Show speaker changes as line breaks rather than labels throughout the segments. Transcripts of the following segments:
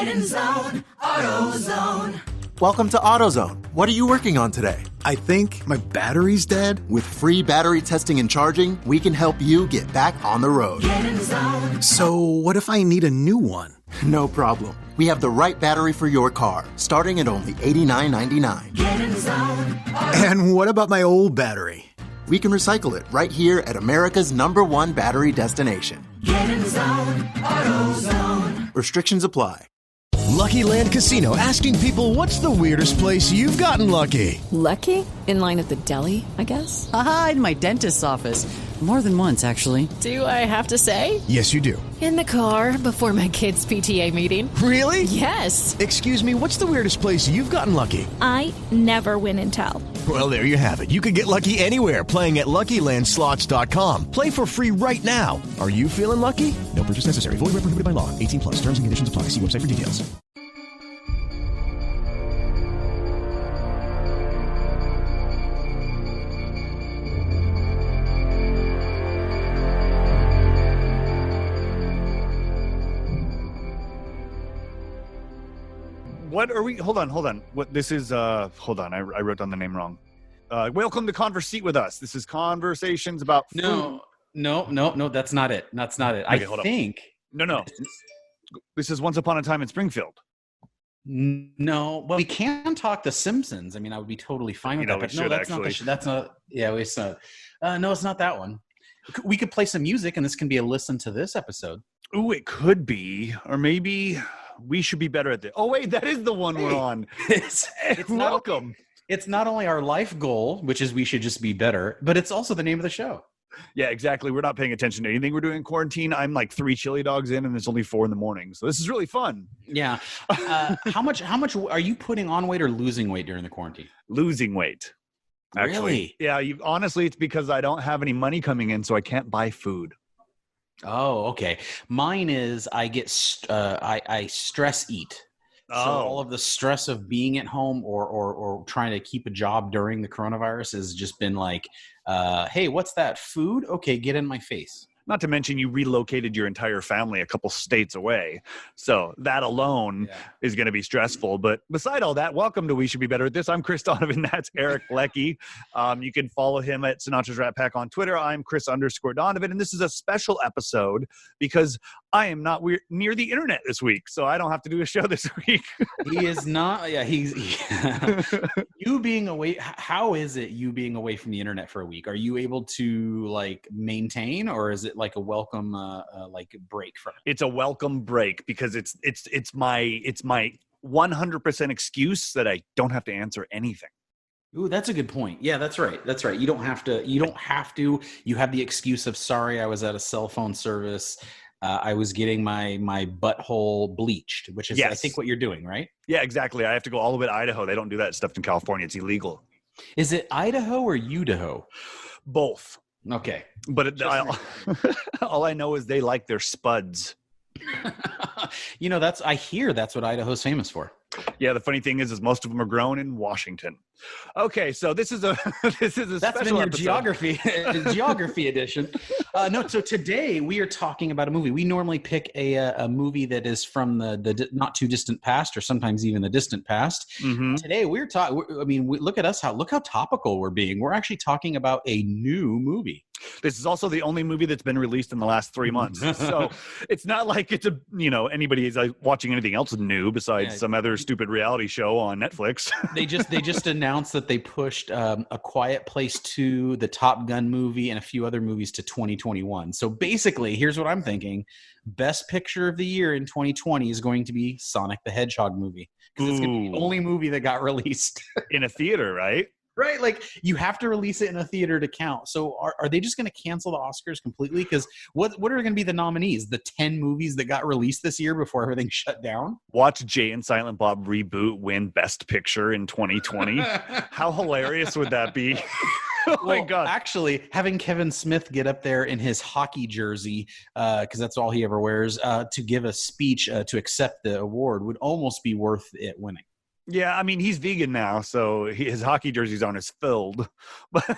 Get in zone, AutoZone.
Welcome to AutoZone. What are you working on today?
I think my battery's dead.
With free battery testing and charging, we can help you get back on the road.
Get in zone.
So what if I need a new one?
No problem. We have the right battery for your car, starting at only $89.99.
Get in zone.
And what about my old battery?
We can recycle it right here at America's #1 battery destination.
Get in zone, AutoZone.
Restrictions apply.
Lucky Land Casino, asking people, what's the weirdest place you've gotten lucky?
Lucky? In line at the deli, I guess?
Aha, in my dentist's office. More than once, actually.
Do I have to say?
Yes, you do.
In the car before my kids' PTA meeting.
Really?
Yes.
Excuse me, what's the weirdest place you've gotten lucky?
I never win and tell.
Well, there you have it. You can get lucky anywhere, playing at LuckyLandSlots.com. Play for free right now. Are you feeling lucky? No purchase necessary. Void where prohibited by law. 18+. Terms and conditions apply. See website for details.
What are we? Hold on. What this is? Hold on. I wrote down the name wrong. Welcome to Conversate with Us. This is conversations about food.
No. That's not it. That's not it.
Okay,
I think.
No. This is Once Upon a Time in Springfield.
No. Well, we can talk The Simpsons. I mean, I would be totally fine with that. But no, that's not. That's not. Yeah, we said. No, it's not that one. We could play some music, and this can be a listen to this episode.
Ooh, it could be, or maybe. We should be better at this. Oh, wait, that is the one we're on.
It's
welcome.
It's not only our life goal, which is we should just be better, but it's also the name of the show.
Yeah, exactly. We're not paying attention to anything we're doing in quarantine. I'm like 3 chili dogs in, and it's only 4 a.m. So this is really fun.
Yeah. How much are you putting on weight or losing weight during the quarantine?
Losing weight. Actually.
Really?
Yeah, honestly, it's because I don't have any money coming in, so I can't buy food.
Oh, okay. Mine is I get I stress eat. So all of the stress of being at home or trying to keep a job during the coronavirus has just been like, hey, what's that food? Okay, get in my face.
Not to mention you relocated your entire family a couple states away. So that alone is going to be stressful. But beside all that, welcome to We Should Be Better at This. I'm Chris Donovan. That's Eric Leckie. You can follow him at Sinatra's Rat Pack on Twitter. I'm Chris_Donovan. And this is a special episode because I am not near the internet this week. So I don't have to do a show this week.
He is not. Yeah, you being away. How is it you being away from the internet for a week? Are you able to like maintain, or is it like a welcome like break from it?
It's a welcome break because it's my 100% excuse that I don't have to answer anything.
Ooh, that's a good point. Yeah, that's right. You don't have to. You have the excuse of, sorry, I was at a cell phone service. I was getting my butthole bleached, which is, I think, what you're doing, right?
Yeah, exactly. I have to go all the way to Idaho. They don't do that stuff in California. It's illegal.
Is it Idaho or Idaho?
Both.
Okay.
But all I know is they like their spuds.
I hear that's what Idaho's famous for.
Yeah, the funny thing is most of them are grown in Washington. Okay, so this is a
That's
special
been your
episode.
geography edition. So today we are talking about a movie. We normally pick a movie that is from the not too distant past, or sometimes even the distant past.
Mm-hmm.
Today we're talking. I mean, look at us! Look how topical we're being. We're actually talking about a new movie.
This is also the only movie that's been released in the last 3 months. So it's not like it's anybody is watching anything else new besides some other stupid reality show on Netflix.
They just announced that they pushed A Quiet Place 2, the Top Gun movie, and a few other movies to 2021. So basically, here's what I'm thinking. Best Picture of the Year in 2020 is going to be Sonic the Hedgehog movie. Because it's going to be the only movie that got released.
In a theater, right?
Right, like you have to release it in a theater to count. So are they just going to cancel the Oscars completely? Because what are going to be the nominees? The 10 movies that got released this year before everything shut down?
Watch Jay and Silent Bob Reboot win Best Picture in 2020. How hilarious would that be? Oh my God.
Actually, having Kevin Smith get up there in his hockey jersey, because that's all he ever wears, to give a speech to accept the award would almost be worth it winning.
Yeah, I mean, he's vegan now, so his hockey jerseys aren't as filled. But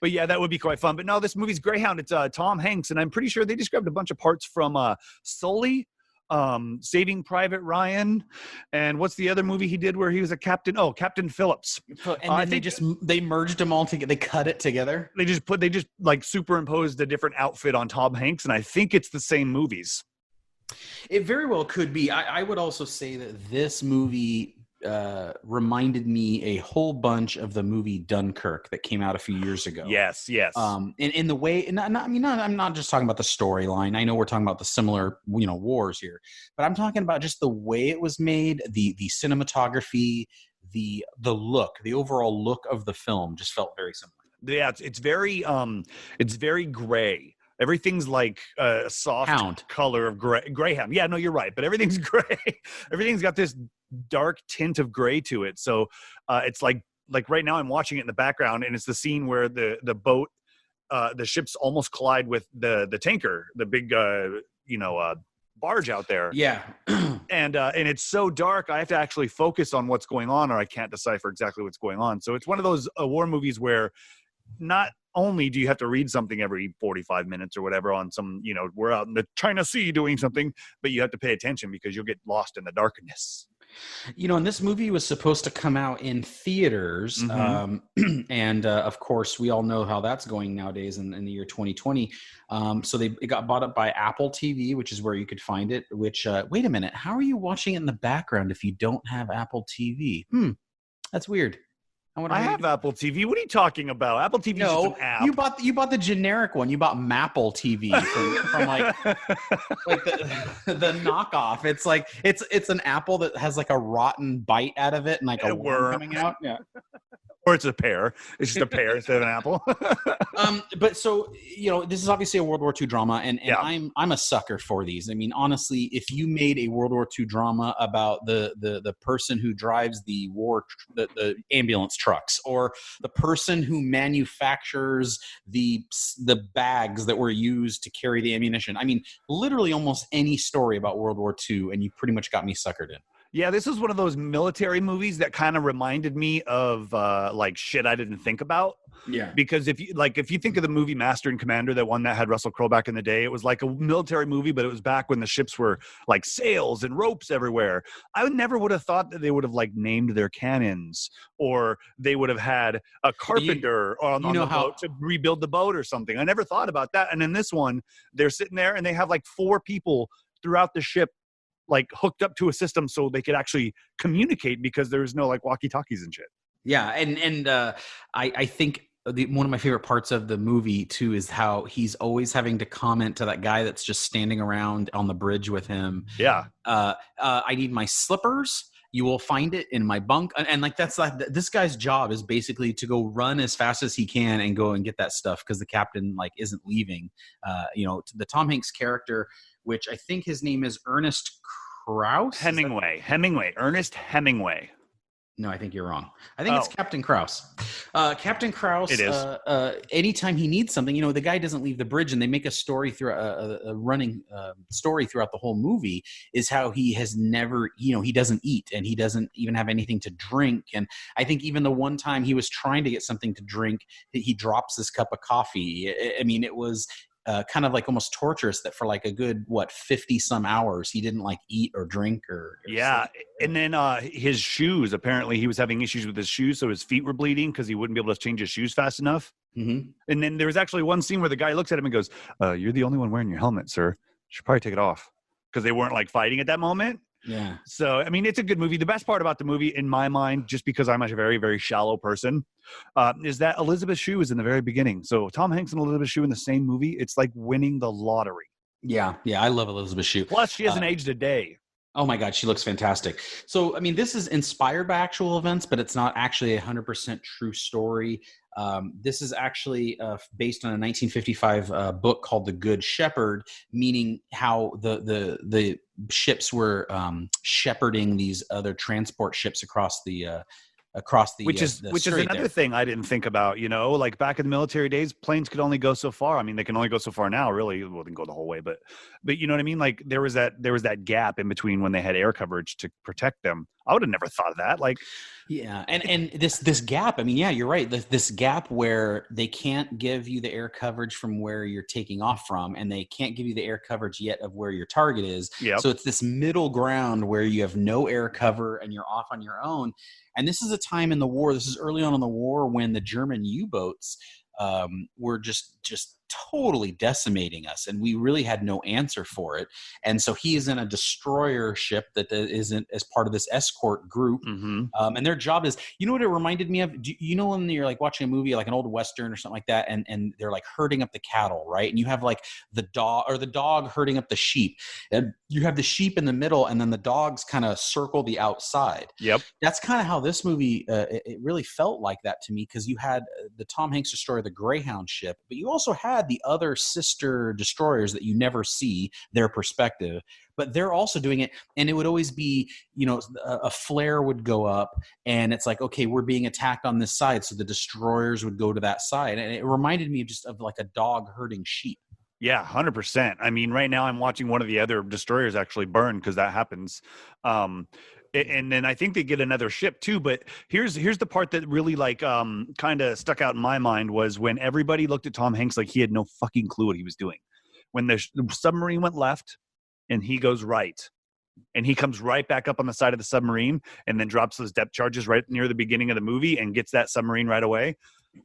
yeah, that would be quite fun. But no, this movie's Greyhound. It's Tom Hanks, and I'm pretty sure they described a bunch of parts from Sully. Saving Private Ryan, and what's the other movie he did where he was a captain? Oh, Captain Phillips.
And then they merged them all together. They cut it together.
They just like superimposed a different outfit on Tom Hanks, and I think it's the same movies.
It very well could be. I would also say that this movie reminded me a whole bunch of the movie Dunkirk that came out a few years ago.
Yes.
In the way, I'm not just talking about the storyline. I know we're talking about the similar, wars here, but I'm talking about just the way it was made, the cinematography, the look, the overall look of the film just felt very similar.
Yeah, it's very gray. Everything's like a soft color of gray. Greyhound. Yeah, no, you're right. But everything's gray. Everything's got this dark tint of gray to it. So it's like right now I'm watching it in the background, and it's the scene where the boat, the ships almost collide with the tanker, the big, barge out there.
Yeah.
And it's so dark, I have to actually focus on what's going on, or I can't decipher exactly what's going on. So it's one of those war movies where not only do you have to read something every 45 minutes or whatever on some, we're out in the China Sea doing something, but you have to pay attention because you'll get lost in the darkness.
And this movie was supposed to come out in theaters.
Mm-hmm.
And of course, we all know how that's going nowadays in the year 2020. So it got bought up by Apple TV, which is where you could find it, which, wait a minute, how are you watching it in the background if you don't have Apple TV? That's weird.
I have Apple TV. What are you talking about? Apple TV is just an app.
You bought the generic one. You bought Mapple TV from like the knockoff. It's like it's an apple that has like a rotten bite out of it and like a worm coming out. Yeah.
Or it's a pear. It's just a pear instead of an apple.
But so, this is obviously a World War II drama, and
yeah.
I'm a sucker for these. I mean, honestly, if you made a World War II drama about the person who drives the ambulance trucks, or the person who manufactures the bags that were used to carry the ammunition, I mean, literally almost any story about World War II, and you pretty much got me suckered in.
Yeah, this is one of those military movies that kind of reminded me of like shit I didn't think about.
Yeah.
Because if you think of the movie Master and Commander, that one that had Russell Crowe back in the day, it was like a military movie, but it was back when the ships were like sails and ropes everywhere. I never would have thought that they would have like named their cannons, or they would have had a carpenter on the boat to rebuild the boat or something. I never thought about that. And in this one, they're sitting there and they have like 4 people throughout the ship like hooked up to a system so they could actually communicate, because there's no like walkie-talkies and shit.
Yeah, and I think one of my favorite parts of the movie too is how he's always having to comment to that guy that's just standing around on the bridge with him.
Yeah.
I need my slippers. You will find it in my bunk. And like, that's like, this guy's job is basically to go run as fast as he can and go and get that stuff, because the captain like isn't leaving. The Tom Hanks character, which I think his name is Ernest Krause?
Hemingway. Ernest Hemingway.
No, I think you're wrong. I think it's Captain Krause. Captain Krause,
it is.
Anytime he needs something, the guy doesn't leave the bridge, and they make a story through a running story throughout the whole movie, is how he has never, he doesn't eat, and he doesn't even have anything to drink. And I think even the one time he was trying to get something to drink, he drops this cup of coffee. I mean, it was kind of like almost torturous that for like a good 50 some hours he didn't like eat or drink or
yeah sleep. And then his shoes, apparently he was having issues with his shoes, so his feet were bleeding because he wouldn't be able to change his shoes fast enough.
Mm-hmm.
And then there was actually one scene where the guy looks at him and goes, you're the only one wearing your helmet, sir. You should probably take it off, because they weren't like fighting at that moment.
Yeah.
So, I mean, it's a good movie. The best part about the movie, in my mind, just because I'm a very, very shallow person, is that Elizabeth Shue is in the very beginning. So Tom Hanks and Elizabeth Shue in the same movie, it's like winning the lottery.
Yeah. I love Elizabeth Shue.
Plus, she hasn't aged a day.
Oh my God, she looks fantastic. So, I mean, this is inspired by actual events, but it's not actually 100% true story. This is actually based on a 1955 book called The Good Shepherd, meaning how the ships were shepherding these other transport ships across the
which is another thing I didn't think about. Like back in the military days, planes could only go so far. I mean, they can only go so far now, really. Well, they can go the whole way, but you know what I mean? Like there was that gap in between when they had air coverage to protect them. I would have never thought of that. Like,
Yeah, and this gap. I mean, yeah, you're right. This gap where they can't give you the air coverage from where you're taking off from, and they can't give you the air coverage yet of where your target is.
Yep.
So it's this middle ground where you have no air cover and you're off on your own. And this is a time in the war. This is early on in the war when the German U-boats were just totally decimating us, and we really had no answer for it. And so he is in a destroyer ship that isn't as part of this escort group, and their job is, you know what it reminded me of? You know when you're like watching a movie, like an old Western or something like that, and they're like herding up the cattle, right? And you have like the dog herding up the sheep, and you have the sheep in the middle, and then the dogs kind of circle the outside.
Yep.
That's kind of how this movie, it really felt like that to me, because you had the Tom Hanks destroyer, the Greyhound ship, but you also had the other sister destroyers that you never see their perspective, but they're also doing it. And it would always be, you know, a flare would go up and it's like, okay, we're being attacked on this side. So the destroyers would go to that side. And it reminded me just of like a dog herding sheep.
Yeah, 100%. I mean, right now I'm watching one of the other destroyers actually burn, because that happens. And then I think they get another ship too. But here's the part that really like kind of stuck out in my mind was when everybody looked at Tom Hanks like he had no fucking clue what he was doing. When the submarine went left and he goes right, and he comes right back up on the side of the submarine and then drops those depth charges right near the beginning of the movie and gets that submarine right away.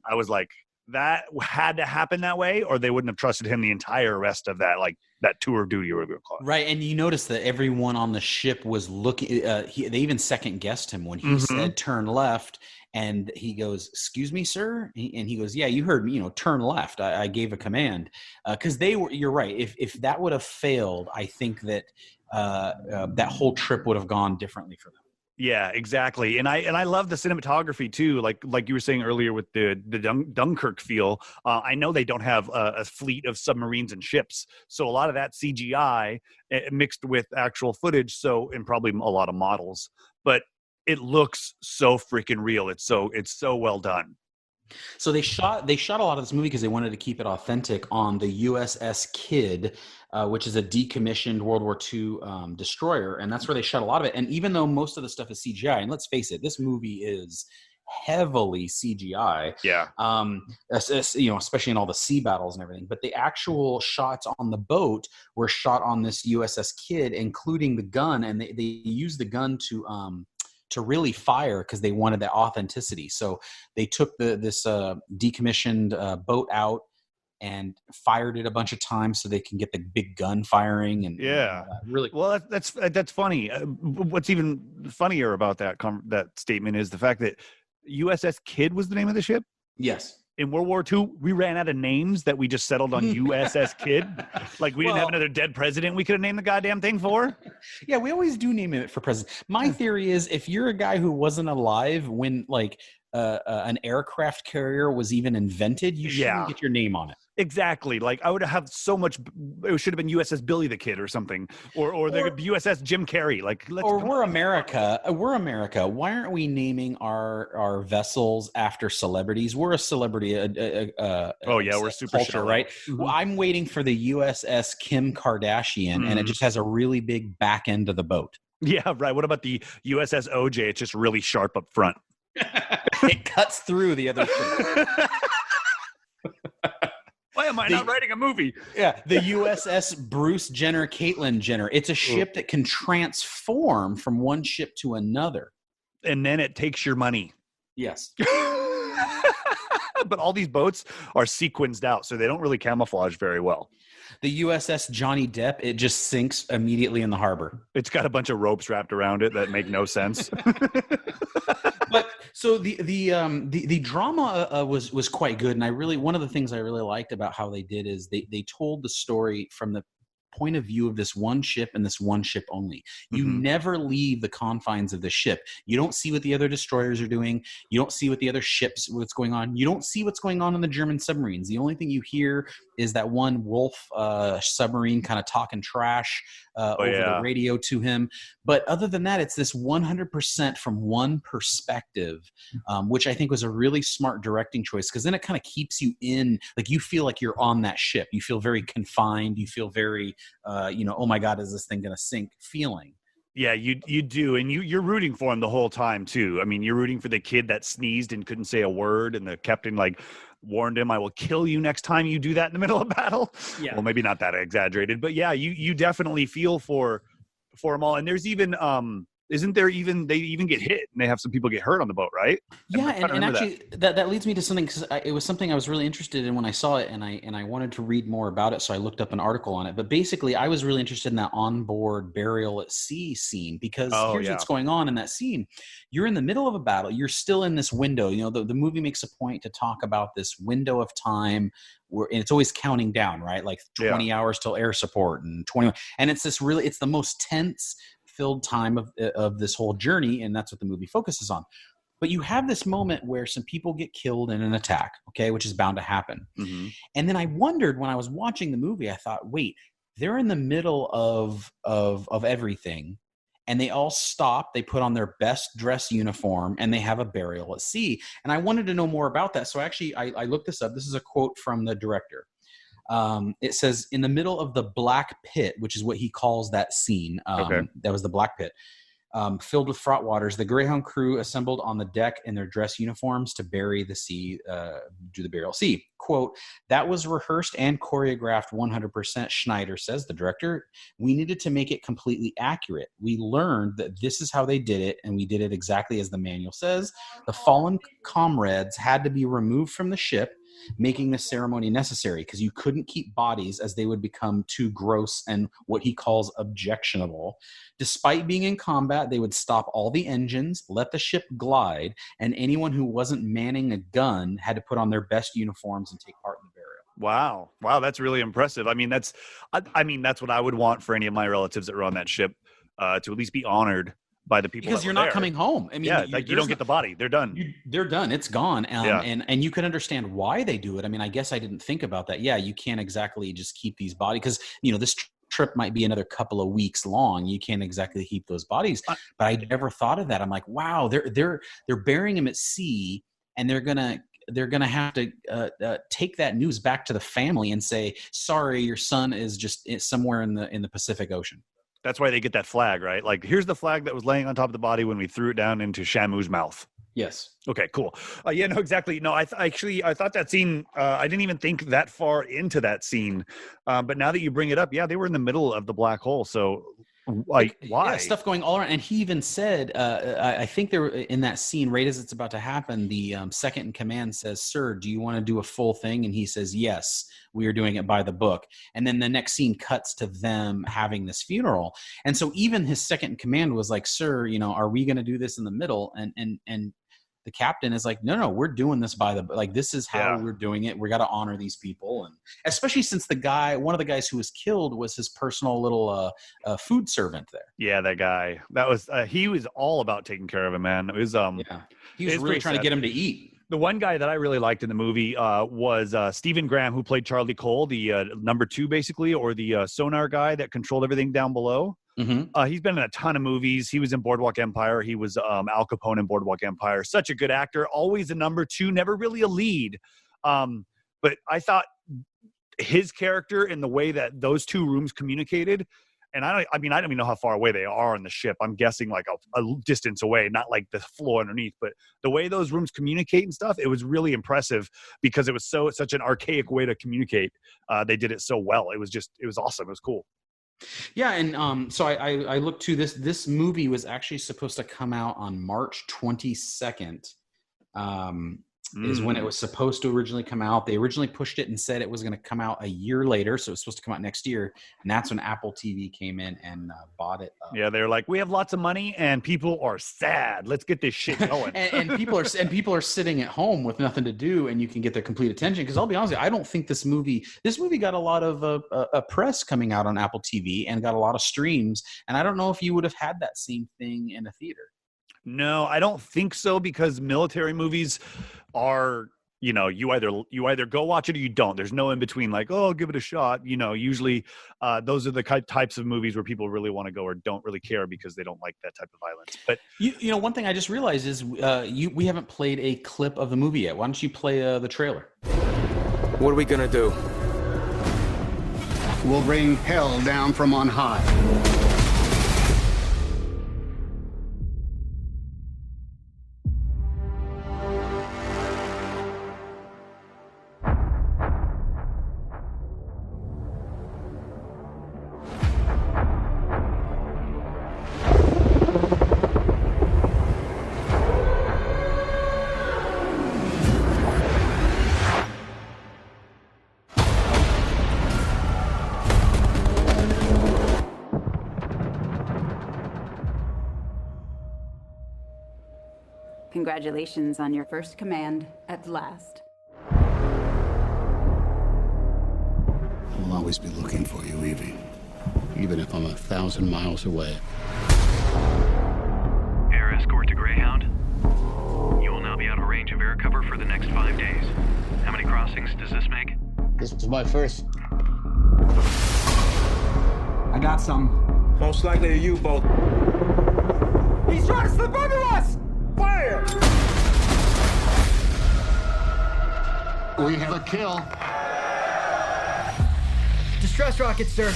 I was like, that had to happen that way, or they wouldn't have trusted him the entire rest of that, like that tour of duty, or whatever you call it.
Right. And you notice that everyone on the ship was looking, they even second guessed him when he said turn left, and he goes, excuse me, sir. And he goes, yeah, you heard me, turn left. I gave a command. Cause you're right. If that would have failed, I think that that whole trip would have gone differently for them.
Yeah, exactly. And I love the cinematography too. Like you were saying earlier with the Dunkirk feel. I know they don't have a fleet of submarines and ships, so a lot of that CGI mixed with actual footage. So, and probably a lot of models, but it looks so freaking real. It's so well done.
So they shot a lot of this movie because they wanted to keep it authentic on the USS Kidd, which is a decommissioned World War II destroyer, and that's where they shot a lot of it. And even though most of the stuff is CGI, and let's face it, this movie is heavily CGI.
Yeah.
Especially in all the sea battles and everything. But the actual shots on the boat were shot on this USS Kidd, including the gun, and they used the gun to really fire because they wanted that authenticity. So they took this decommissioned boat out and fired it a bunch of times so they can get the big gun firing. And really cool.
Well, that's funny. What's even funnier about that statement is the fact that USS Kidd was the name of the ship.
Yes.
In World War II, we ran out of names that we just settled on USS Kidd. Like we didn't have another dead president we could have named the goddamn thing for.
Yeah, we always do name it for president. My theory is if you're a guy who wasn't alive when like an aircraft carrier was even invented, you shouldn't get your name on it.
Exactly. Like I would have so much. It should have been USS Billy the Kid or something, or the USS Jim Carrey. Like,
we're America. We're America. Why aren't we naming our vessels after celebrities? We're a celebrity.
We're super
culture, right? Mm-hmm. Well, I'm waiting for the USS Kim Kardashian, and it just has a really big back end of the boat.
Yeah, right. What about the USS OJ? It's just really sharp up front.
It cuts through the other thing.
Why am I not writing a movie?
Yeah, the USS Bruce Jenner, Caitlyn Jenner. It's a ship that can transform from one ship to another.
And then it takes your money.
Yes.
But all these boats are sequenced out, so they don't really camouflage very well.
The USS Johnny Depp, it just sinks immediately in the harbor.
It's got a bunch of ropes wrapped around it that make no sense.
But so the drama was quite good, and one of the things I really liked about how they did is they told the story from the point of view of this one ship and this one ship only. You never leave the confines of the ship. You don't see what the other destroyers are doing. You don't see what the other ships, what's going on. You don't see what's going on in the German submarines. The only thing you hear is that one Wolf submarine kind of talking trash over the radio to him. But other than that, it's this 100% from one perspective, which I think was a really smart directing choice, because then it kind of keeps you in, like you feel like you're on that ship. You feel very confined. You feel very, oh my God, is this thing going to sink feeling.
Yeah, you do, and you're rooting for him the whole time too. I mean, you're rooting for the kid that sneezed and couldn't say a word, and the captain like warned him, "I will kill you next time you do that in the middle of battle."
Yeah.
Well, maybe not that exaggerated, but yeah, you definitely feel for them all. And there's even isn't there even they even get hit and they have some people get hurt on the boat, right?
Yeah, and actually that leads me to something, because it was something I was really interested in when I saw it, and I wanted to read more about it, so I looked up an article on it. But basically, I was really interested in that onboard burial at sea scene, because here's what's going on in that scene. You're in the middle of a battle. You're still in this window. You know, the movie makes a point to talk about this window of time where, and it's always counting down, right? Like 20 hours till air support and 20, and it's the most tense filled time of this whole journey, and that's what the movie focuses on. But you have this moment where some people get killed in an attack, okay, which is bound to happen.
Mm-hmm.
And then I wondered, when I was watching the movie, I thought, wait, they're in the middle of everything, and they all stop, they put on their best dress uniform, and they have a burial at sea. And I wanted to know more about that, so actually I looked this up. This is a quote from the director. It says, in the middle of the black pit, which is what he calls that scene. That was the black pit, filled with fraught waters. The Greyhound crew assembled on the deck in their dress uniforms to bury the sea, do the burial at sea. Quote, that was rehearsed and choreographed 100%, Schneider says, the director. We needed to make it completely accurate. We learned that this is how they did it, and we did it exactly as the manual says. The fallen comrades had to be removed from the ship, making the ceremony necessary, because you couldn't keep bodies, as they would become too gross and what he calls objectionable. Despite being in combat, they would stop all the engines, let the ship glide, and anyone who wasn't manning a gun had to put on their best uniforms and take part in the burial.
Wow, that's really impressive. I mean, that's what I would want for any of my relatives that were on that ship, to at least be honored by the people,
because you're not coming home. I mean,
like you don't get the body; they're done.
They're done. It's gone. And you can understand why they do it. I mean, I guess I didn't think about that. Yeah, you can't exactly just keep these bodies, because this trip might be another couple of weeks long. You can't exactly keep those bodies. But I never thought of that. I'm like, wow, they're burying him at sea, and they're gonna have to take that news back to the family and say, sorry, your son is just somewhere in the Pacific Ocean.
That's why they get that flag, right? Like, here's the flag that was laying on top of the body when we threw it down into Shamu's mouth.
Yes.
Okay, cool. Yeah, no, exactly. No, I thought that scene, I didn't even think that far into that scene. But now that you bring it up, yeah, they were in the middle of the black hole. So like why?
Yeah, stuff going all around. And he even said, I think there in that scene, right as it's about to happen, the second in command says, sir, do you want to do a full thing? And he says, yes, we are doing it by the book. And then the next scene cuts to them having this funeral. And so even his second in command was like, sir, are we going to do this in the middle? And the captain is like, no, we're doing this by the, like, this is how we're doing it. We got to honor these people. And especially since one of the guys who was killed was his personal little food servant there.
Yeah, that guy, that was, he was all about taking care of him, man. It was,
he was really trying to get him to eat.
The one guy that I really liked in the movie was Stephen Graham, who played Charlie Cole, the number 2, basically, or the sonar guy that controlled everything down below.
Mm-hmm.
He's been in a ton of movies. He was in Boardwalk Empire. He was Al Capone in Boardwalk Empire. Such a good actor. Always a number 2, never really a lead. But I thought his character and the way that those two rooms communicated, and I don't even know how far away they are on the ship. I'm guessing like a distance away, not like the floor underneath, but the way those rooms communicate and stuff, it was really impressive because it was such an archaic way to communicate. They did it so well. It was awesome. It was cool.
Yeah, and so I looked to this movie was actually supposed to come out on March 22nd. Is when it was supposed to originally come out. They originally pushed it and said it was going to come out a year later, so it was supposed to come out next year. And that's when Apple TV came in and bought it up.
Yeah, they're like, we have lots of money and people are sad. Let's get this shit going.
and people are sitting at home with nothing to do, and you can get their complete attention. Because I'll be honest with you, I don't think this movie got a lot of press coming out on Apple TV and got a lot of streams. And I don't know if you would have had that same thing in a theater.
No, I don't think so, because military movies are, you either go watch it or you don't. There's no in between, like, oh, I'll give it a shot. Usually those are the types of movies where people really want to go or don't really care because they don't like that type of violence. But
one thing I just realized is we haven't played a clip of the movie yet. Why don't you play the trailer?
What are we gonna do?
We'll bring hell down from on high. Congratulations on your first command at last.
I'll always be looking for you, Evie. Even if I'm 1,000 miles away.
Air escort to Greyhound. You will now be out of range of air cover for the next 5 days. How many crossings does this make?
This was my first.
I got some.
Most likely a U-boat.
He's trying to slip under us! Fire!
We have a kill.
Distress rockets, sir.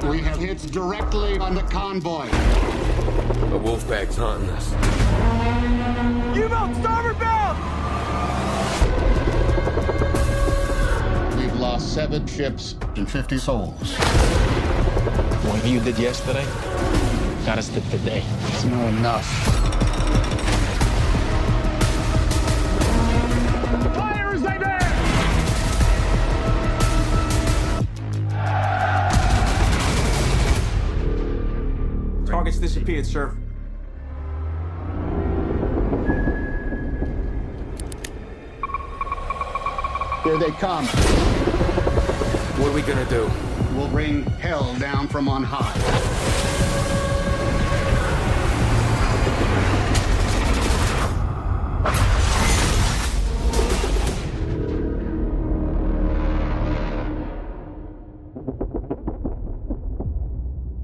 We have hits directly on the convoy.
A wolfpack's hunting us.
U-boat, starboard bound!
We've lost 7 ships and 50 souls.
What you did yesterday got us to today.
It's not enough.
Fire as they bear! Target's disappeared, sir.
Here they come.
What are we gonna do?
We'll rain hell down from on high.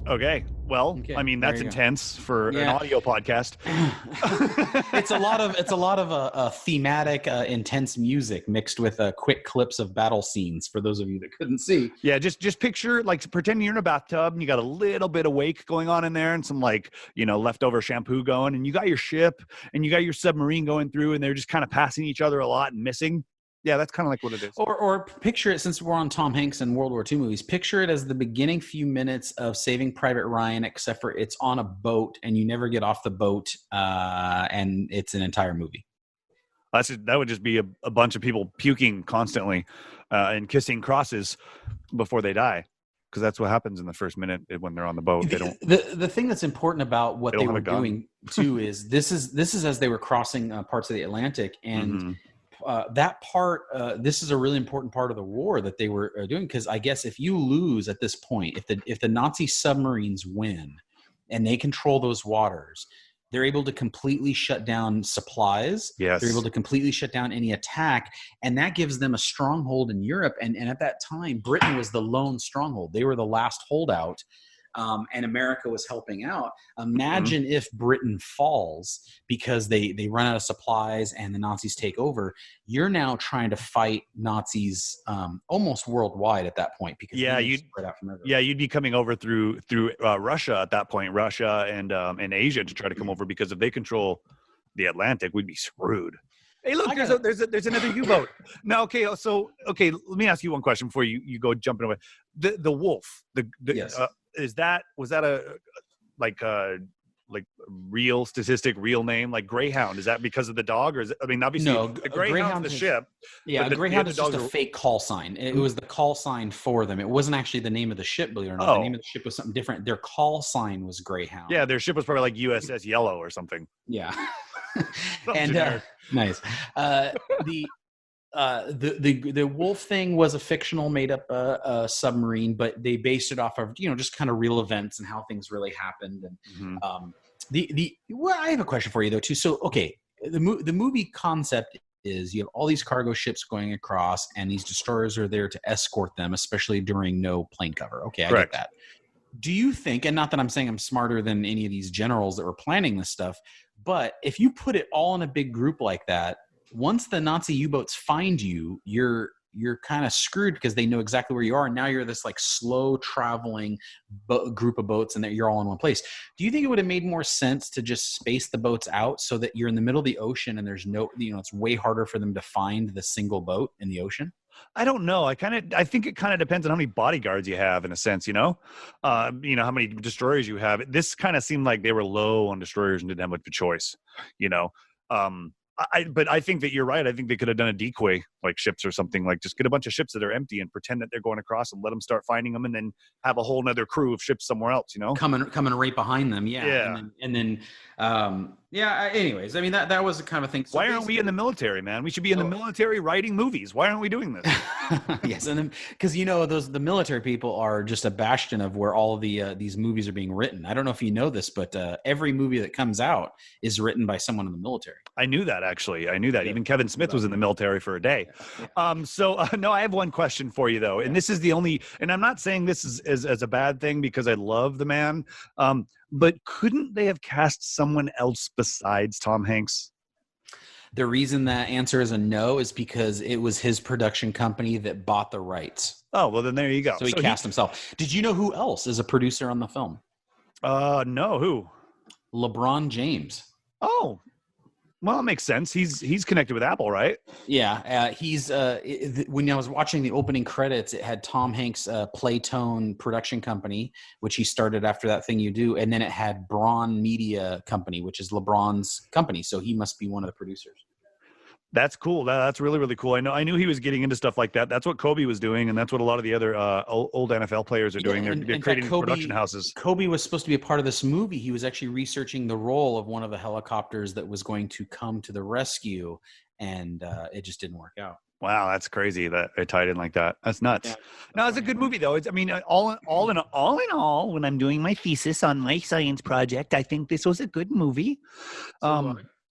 Okay. Well, I mean, that's intense for an audio podcast.
It's a lot of thematic, intense music mixed with quick clips of battle scenes. For those of you that couldn't see,
yeah, just picture like pretend you're in a bathtub and you got a little bit of wake going on in there and some leftover shampoo going, and you got your ship and you got your submarine going through, and they're just kind of passing each other a lot and missing. Yeah, that's kind of like what it is.
Or picture it, since we're on Tom Hanks and World War II movies, picture it as the beginning few minutes of Saving Private Ryan, except for it's on a boat and you never get off the boat, and it's an entire movie.
That would just be a bunch of people puking constantly and kissing crosses before they die, because that's what happens in the first minute when they're on the boat. They don't.
The thing that's important about what they were doing too is this is as they were crossing parts of the Atlantic, and
Mm-hmm.
that part, this is a really important part of the war that they were doing, because I guess if you lose at this point, if the Nazi submarines win and they control those waters, they're able to completely shut down supplies.
Yes.
They're able to completely shut down any attack, and that gives them a stronghold in Europe. And at that time, Britain was the lone stronghold. They were the last holdout. And America was helping out. Imagine if Britain falls because they run out of supplies and the Nazis take over. You're now trying to fight Nazis almost worldwide at that point, because you'd spread out from everywhere.
Yeah, you'd be coming over through Russia at that point, Russia and Asia, to try to come over, because if they control the Atlantic, we'd be screwed. Hey, look, there's another U-boat. Now, okay, let me ask you one question before you go jumping away. The wolf,
yes.
Was that a real statistic, real name, like Greyhound? Is that because of the dog, or is it, I mean, obviously
no,
the Greyhound's the ship.
Yeah,
but
Greyhound is just a fake call sign. It was the call sign for them. It wasn't actually the name of the ship, believe it or not. The name of the ship was something different. Their call sign was Greyhound.
Yeah, their ship was probably like USS Yellow or something.
Yeah. And nice. The wolf thing was a fictional, made up submarine, but they based it off of just kind of real events and how things really happened. And I have a question for you though too. So okay, the movie concept is you have all these cargo ships going across, and these destroyers are there to escort them, especially during no plane cover. Okay, I get that. Do you think, and not that I'm saying I'm smarter than any of these generals that were planning this stuff, but if you put it all in a big group like that, once the Nazi U-boats find you, you're kind of screwed, because they know exactly where you are. And now you're this like slow traveling group of boats, and that you're all in one place. Do you think it would have made more sense to just space the boats out so that you're in the middle of the ocean and there's no, it's way harder for them to find the single boat in the ocean?
I don't know. I think it kind of depends on how many bodyguards you have, in a sense, how many destroyers you have. This kind of seemed like they were low on destroyers and didn't have much of a choice, But I think that you're right. I think they could have done a decoy, like ships or something, like just get a bunch of ships that are empty and pretend that they're going across and let them start finding them, and then have a whole nother crew of ships somewhere else,
coming right behind them. Yeah. And then anyways, I mean, that was the kind of thing. So
why aren't we in the military, man? We should be in the military writing movies. Why aren't we doing this?
Yes. And then, because the military people are just a bastion of where all of these movies are being written. I don't know if you know this, but every movie that comes out is written by someone in the military.
I knew that, actually. I knew that. Even Kevin Smith was in the military for a day. No, I have one question for you, though. And this is the only, and I'm not saying this is as a bad thing because I love the man, but couldn't they have cast someone else besides Tom Hanks?
The reason that answer is a no is because it was his production company that bought the rights.
Oh, well, then there you go.
So he cast himself. Did you know who else is a producer on the film?
No, who?
LeBron James.
Oh, well, it makes sense. He's connected with Apple, right?
Yeah. When I was watching the opening credits, it had Tom Hanks' Playtone production company, which he started after That Thing You Do. And then it had Braun Media Company, which is LeBron's company. So he must be one of the producers.
That's cool. That's really, really cool. I knew he was getting into stuff like that. That's what Kobe was doing, and that's what a lot of the other old NFL players are doing. They're creating production houses.
Kobe was supposed to be a part of this movie. He was actually researching the role of one of the helicopters that was going to come to the rescue, and it just didn't work out.
Wow, that's crazy that it tied in like that. That's nuts. Yeah, no, it's a good movie though. All in all, when I'm doing my thesis on my science project, I think this was a good movie.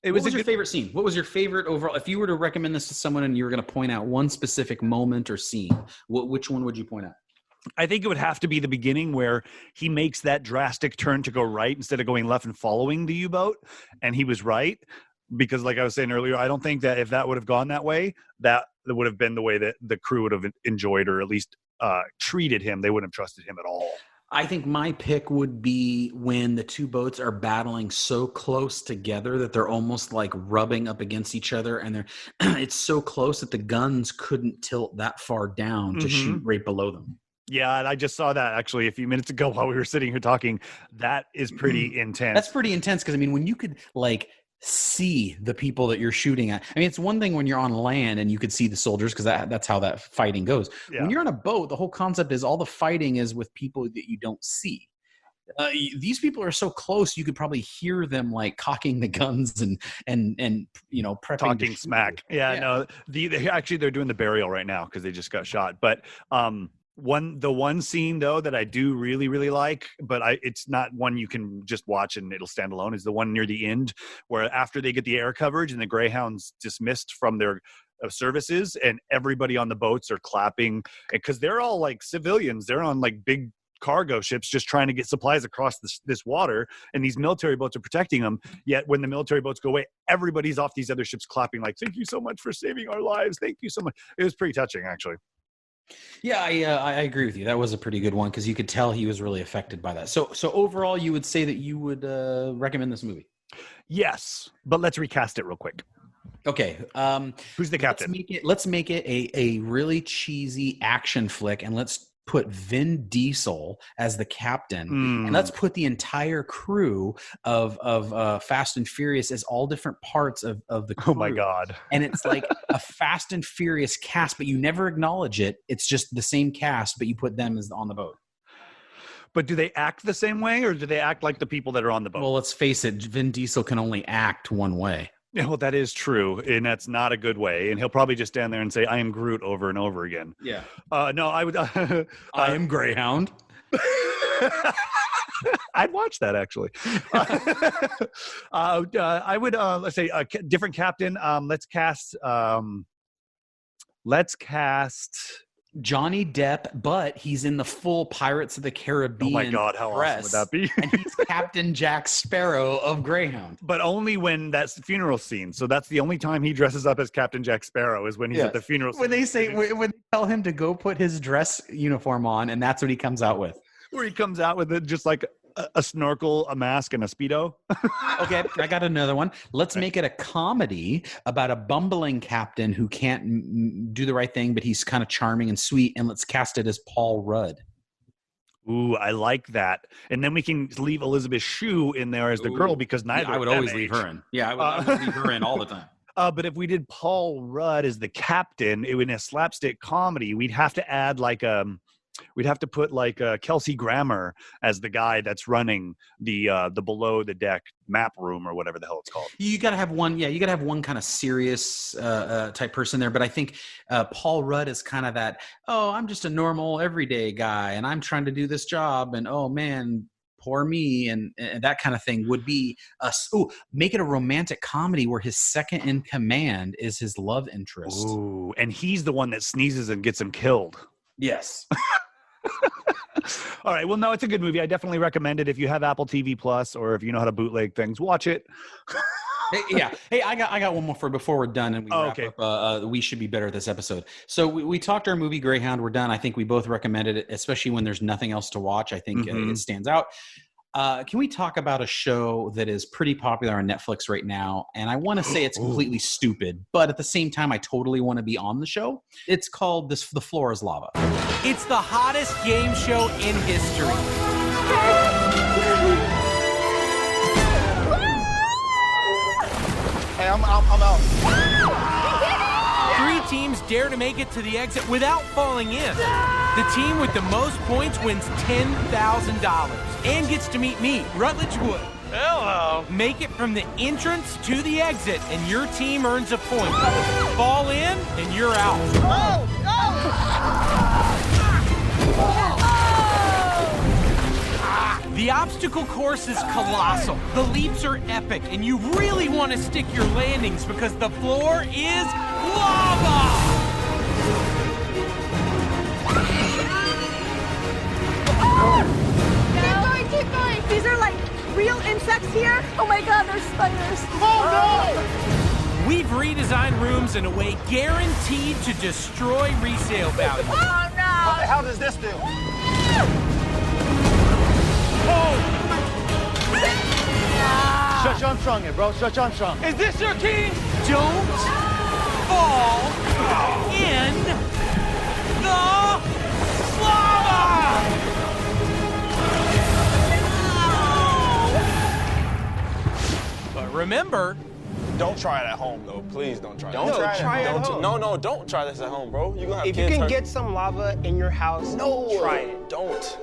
What was your favorite scene? What was your favorite overall? If you were to recommend this to someone and you were going to point out one specific moment or scene, which one would you point out?
I think it would have to be the beginning where he makes that drastic turn to go right instead of going left and following the U-boat. And he was right because, like I was saying earlier, I don't think that if that would have gone that way, that would have been the way that the crew would have enjoyed or at least treated him. They wouldn't have trusted him at all.
I think my pick would be when the two boats are battling so close together that they're almost like rubbing up against each other, and it's so close that the guns couldn't tilt that far down to shoot right below them.
Yeah, and I just saw that actually a few minutes ago while we were sitting here talking. That is pretty intense.
That's pretty intense because, I mean, when you could see the people that you're shooting at. I mean, it's one thing when you're on land and you could see the soldiers because that's how that fighting goes. Yeah. When you're on a boat, the whole concept is all the fighting is with people that you don't see. These people are so close, you could probably hear them cocking the guns and prepping
talking smack. No, they're doing the burial right now because they just got shot. But the one scene though that I do really, really like, but it's not one you can just watch and it'll stand alone, is the one near the end where after they get the air coverage and the Greyhound's dismissed from their services and everybody on the boats are clapping because they're all like civilians. They're on big cargo ships just trying to get supplies across this water, and these military boats are protecting them. Yet when the military boats go away, everybody's off these other ships clapping thank you so much for saving our lives. Thank you so much. It was pretty touching, actually.
Yeah, I agree with you. That was a pretty good one because you could tell he was really affected by that. So overall, you would say that you would recommend this movie?
Yes, but let's recast it real quick.
Okay.
Who's the captain?
Let's make it a really cheesy action flick, and let's put Vin Diesel as the captain, and let's put the entire crew of Fast and Furious as all different parts of the crew.
Oh my God.
And it's like a Fast and Furious cast, but you never acknowledge it. It's just the same cast, but you put them as on the boat.
But do they act the same way, or do they act like the people that are on the boat?
Well, let's face it, Vin Diesel can only act one way.
Yeah, well, that is true, and that's not a good way. And he'll probably just stand there and say, "I am Groot" over and over again.
Yeah.
No, I would.
I am Greyhound.
I'd watch that actually. I would. Let's say a different captain. Let's cast.
Johnny Depp, but he's in the full Pirates of the Caribbean.
Oh my God, how awesome would that be?
And he's Captain Jack Sparrow of Greyhound.
But only when that's the funeral scene. So that's the only time he dresses up as Captain Jack Sparrow is when he's at the funeral scene.
When they tell him to go put his dress uniform on, and that's what he comes out with.
Where he comes out with it just like a snorkel, a mask, and a Speedo.
Okay, I got another one. Let's make it a comedy about a bumbling captain who can't do the right thing, but he's kind of charming and sweet, and let's cast it as Paul Rudd.
Ooh, I like that. And then we can leave Elizabeth Shue in there as the girl because neither
I would always leave her in. Yeah, I would leave her in all the time.
But if we did Paul Rudd as the captain in a slapstick comedy, we'd have to add we'd have to put Kelsey Grammer as the guy that's running the below the deck map room or whatever the hell it's called.
You got to have one. Yeah, you got to have one kind of serious type person there. But I think Paul Rudd is kind of that. Oh, I'm just a normal everyday guy, and I'm trying to do this job. And oh man, poor me, and that kind of thing would be make it a romantic comedy where his second in command is his love interest.
Ooh, and he's the one that sneezes and gets him killed.
Yes.
All right. Well, no, it's a good movie. I definitely recommend it if you have Apple TV Plus or if you know how to bootleg things. Watch it.
Hey, I got one more before we're done and we wrap up. We should be better at this episode. So we talked our movie Greyhound. We're done. I think we both recommended it, especially when there's nothing else to watch. I think it stands out. Can we talk about a show that is pretty popular on Netflix right now? And I want to say it's completely stupid, but at the same time, I totally want to be on the show. It's called The Floor is Lava.
It's the hottest game show in history.
Hey, I'm out.
3 teams dare to make it to the exit without falling in. The team with the most points wins $10,000 and gets to meet me, Rutledge Wood. Hello. Make it from the entrance to the exit, and your team earns a point. Fall in, and you're out. The obstacle course is colossal. The leaps are epic, and you really want to stick your landings because the floor is lava!
Keep going! These are like real insects here? Oh my god, they're spiders! Oh
no! We've redesigned rooms in a way guaranteed to destroy resale value.
Oh no!
How does this feel?
Stretch
Armstrong it, bro. Stretch Armstrong.
Is this your key? Don't fall in the lava! But remember,
don't try it at home, though. Please don't try it.
Don't try it at home.
No, don't try this at home, bro. You gonna have
if
kids
you can
hurt.
get some lava in your house, try it.
Don't.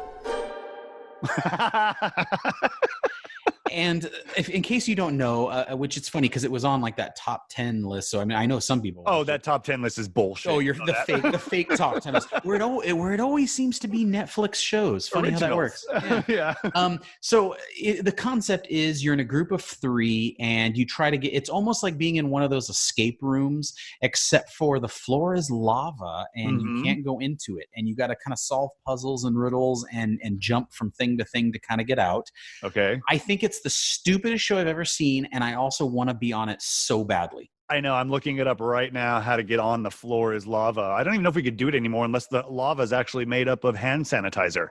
And in case you don't know, which it's funny because it was on like that top 10 list. So I mean, I know some people.
Oh, that top 10 list is bullshit.
Oh, you're the fake top 10 list where it always seems to be Netflix shows. Funny
Originals.
how that works. Yeah. So the concept is you're in a group of 3 and you try to get. It's almost like being in one of those escape rooms, except for the floor is lava and you can't go into it, and you got to kind of solve puzzles and riddles and jump from thing to thing to kind of get out.
Okay.
I think it's the stupidest show I've ever seen, and I also want to be on it so badly.
I know. I'm looking it up right now, how to get on The Floor is Lava. I don't even know if we could do it anymore unless the lava is actually made up of hand sanitizer.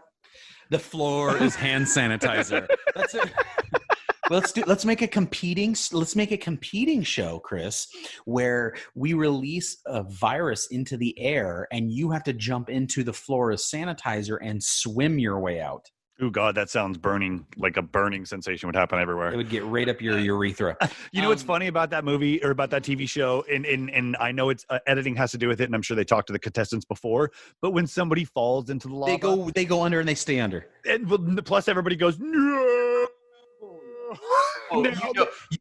The floor is hand sanitizer. That's it. Let's make a competing show, Chris, where we release a virus into the air and you have to jump into the floor as sanitizer and swim your way out.
Oh God, that sounds burning. Like a burning sensation would happen everywhere.
It would get right up your urethra.
You know what's funny about that movie or about that TV show? And I know it's editing has to do with it, and I'm sure they talked to the contestants before. But when somebody falls into the lava,
they go under and they stay under.
And plus, everybody goes no.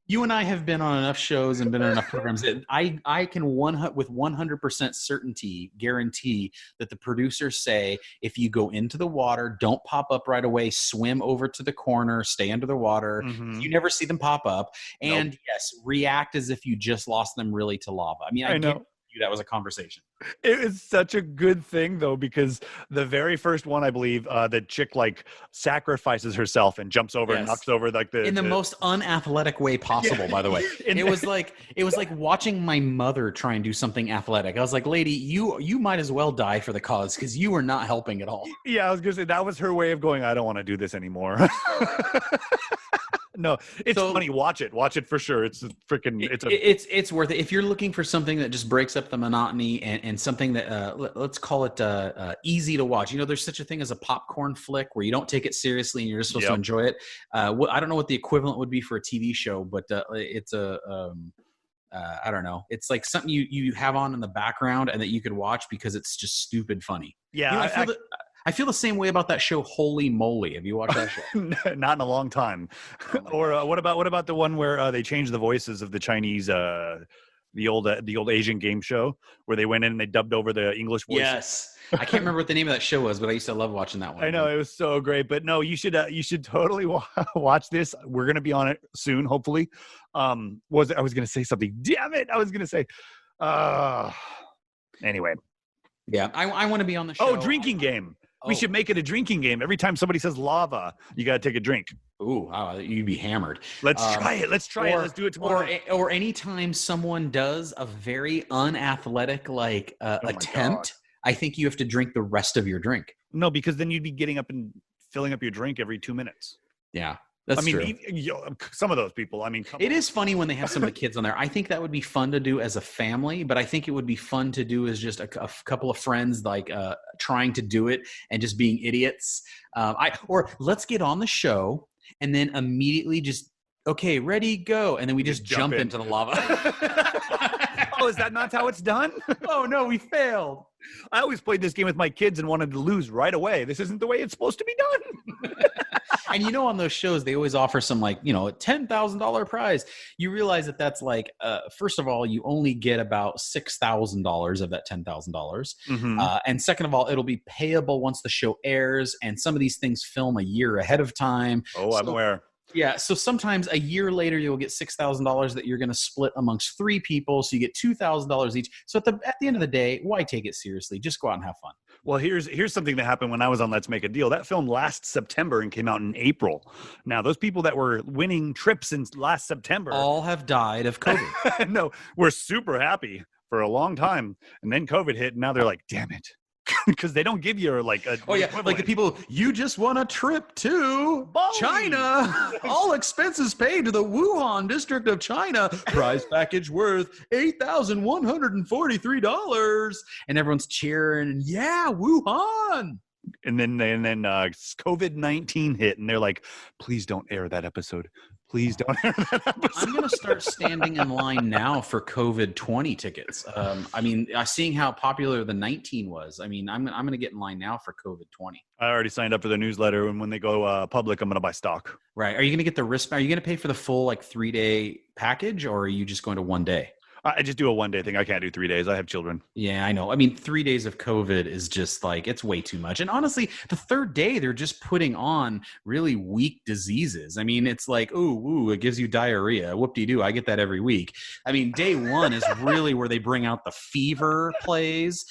You and I have been on enough shows and been on enough programs that I can with 100% certainty guarantee that the producers say if you go into the water, don't pop up right away, swim over to the corner, stay under the water. You never see them pop up. And yes, react as if you just lost them really to lava. I mean, I know. That was a conversation.
It is such a good thing though, because the very first one, I believe, the chick like sacrifices herself and jumps over and knocks over like
in the most unathletic way possible. By the way, it was like watching my mother try and do something athletic. I was like, lady, you might as well die for the cause because you are not helping at all.
Yeah, I was gonna say that was her way of going, I don't want to do this anymore. No, it's funny. Watch it for sure. It's
it's worth it if you're looking for something that just breaks up the monotony and something that let's call it easy to watch. You know, there's such a thing as a popcorn flick where you don't take it seriously and you're just supposed to enjoy it. I don't know what the equivalent would be for a TV show, but it's I don't know. It's like something you have on in the background and that you could watch because it's just stupid funny.
Yeah,
I feel the same way about that show Holy Moly. Have you watched that show?
Not in a long time. Or what about the one where they changed the voices of the Chinese, the old Asian game show where they went in and they dubbed over the English voices?
Yes. I can't remember what the name of that show was, but I used to love watching that one.
I know, it was so great. But no, you should totally watch this. We're gonna be on it soon, hopefully. I was gonna say something. Damn it! I was gonna say. Anyway.
Yeah, I want to be on the show.
Oh, drinking game. We should make it a drinking game. Every time somebody says lava, you got to take a drink.
Ooh, wow, you'd be hammered.
Let's try it. Let's do it tomorrow.
Or anytime someone does a very unathletic attempt, I think you have to drink the rest of your drink.
No, because then you'd be getting up and filling up your drink every 2 minutes.
Yeah. That's true.
Some of those people. I mean,
it is funny when they have some of the kids on there. I think that would be fun to do as a family, but I think it would be fun to do as just a couple of friends, trying to do it and just being idiots. Or let's get on the show and then immediately just, okay, ready, go, and then we just jump into the lava.
Oh, is that not how it's done?
Oh no, we failed.
I always played this game with my kids and wanted to lose right away. This isn't the way it's supposed to be done.
And on those shows, they always offer some a $10,000 prize. You realize that that's first of all, you only get about $6,000 of that $10,000.
Mm-hmm.
And second of all, it'll be payable once the show airs. And some of these things film a year ahead of time.
Oh, I'm aware.
Yeah, so sometimes a year later you'll get $6,000 that you're going to split amongst 3 people, so you get $2,000 each. So at the end of the day, why take it seriously? Just go out and have fun.
Well, here's something that happened when I was on Let's Make a Deal. That film last September and came out in April. Now, those people that were winning trips in last September
all have died of COVID.
No, we're super happy for a long time, and then COVID hit, and now they're like, damn it. Because they don't give you like
the people, you just won a trip to China, all expenses paid to the Wuhan district of China, prize package worth $8,143, and everyone's cheering, yeah, Wuhan.
And then COVID-19 hit, and they're like, please don't air that episode. Please don't air that episode.
I'm going to start standing in line now for COVID-20 tickets. Seeing how popular the 19 was, I'm going to get in line now for COVID-20.
I already signed up for the newsletter, and when they go public, I'm going to buy stock.
Right. Are you going to get the wristband? Are you going to pay for the full 3-day package, or are you just going to 1 day?
I just do a 1 day thing. I can't do 3 days. I have children.
Yeah, I know. 3 days of COVID is just it's way too much. And honestly, the 3rd day, they're just putting on really weak diseases. It's ooh, it gives you diarrhea. Whoop-de-doo. I get that every week. Day 1 is really where they bring out the fever plays.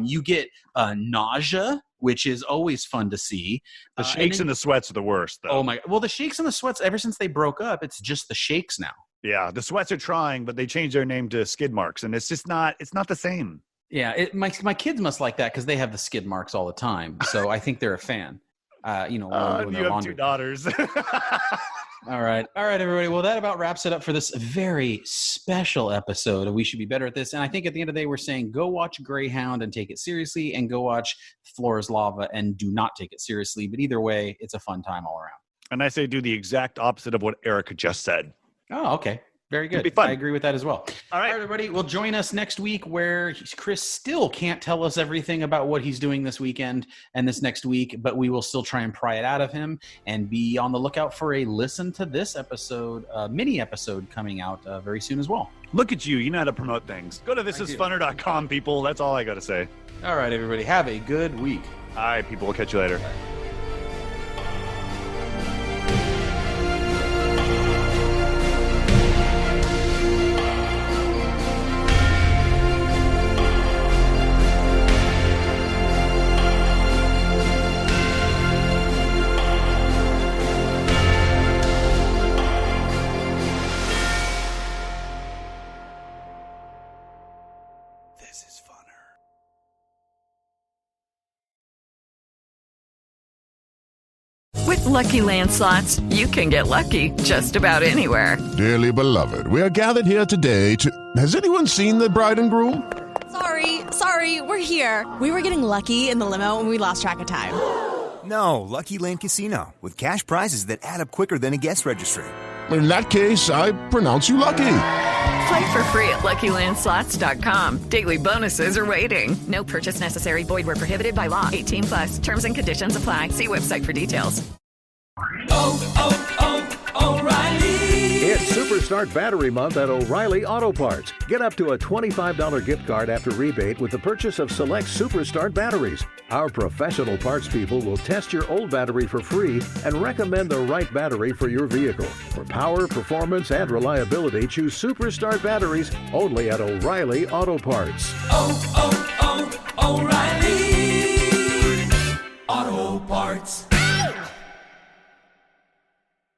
You get nausea, which is always fun to see.
The shakes and the sweats are the worst, though.
Oh, my. Well, the shakes and the sweats, ever since they broke up, it's just the shakes now.
Yeah, the sweats are trying, but they changed their name to skid marks, and it's just not the same.
Yeah, my kids must like that because they have the skid marks all the time. So I think they're a fan.
You have 2 daughters.
All right, everybody. Well, that about wraps it up for this very special episode of We Should Be Better at This. And I think at the end of the day, we're saying go watch Greyhound and take it seriously, and go watch Floor is Lava and do not take it seriously. But either way, it's a fun time all around.
And I say do the exact opposite of what Erica just said.
Oh, okay. Very good.
It'll be fun.
I agree with that as well.
All right,
everybody. Well, join us next week where Chris still can't tell us everything about what he's doing this weekend and this next week, but we will still try and pry it out of him, and be on the lookout for a listen to this episode, mini episode coming out very soon as well.
Look at you. You know how to promote things. Go to thisisfunner.com, people. That's all I got to say.
All right, everybody. Have a good week.
All right, people. We'll catch you later.
With Lucky Land Slots, you can get lucky just about anywhere.
Dearly beloved, we are gathered here today to... Has anyone seen the bride and groom?
Sorry, we're here. We were getting lucky in the limo and we lost track of time.
No, Lucky Land Casino, with cash prizes that add up quicker than a guest registry.
In that case, I pronounce you lucky.
Play for free at LuckyLandSlots.com. Daily bonuses are waiting. No purchase necessary. Void where prohibited by law. 18+. Terms and conditions apply. See website for details.
O'Reilly. It's Superstart Battery Month at O'Reilly Auto Parts. Get up to a $25 gift card after rebate with the purchase of select Superstart batteries. Our professional parts people will test your old battery for free and recommend the right battery for your vehicle. For power, performance, and reliability, choose Superstart batteries only at O'Reilly Auto Parts.
O'Reilly Auto Parts.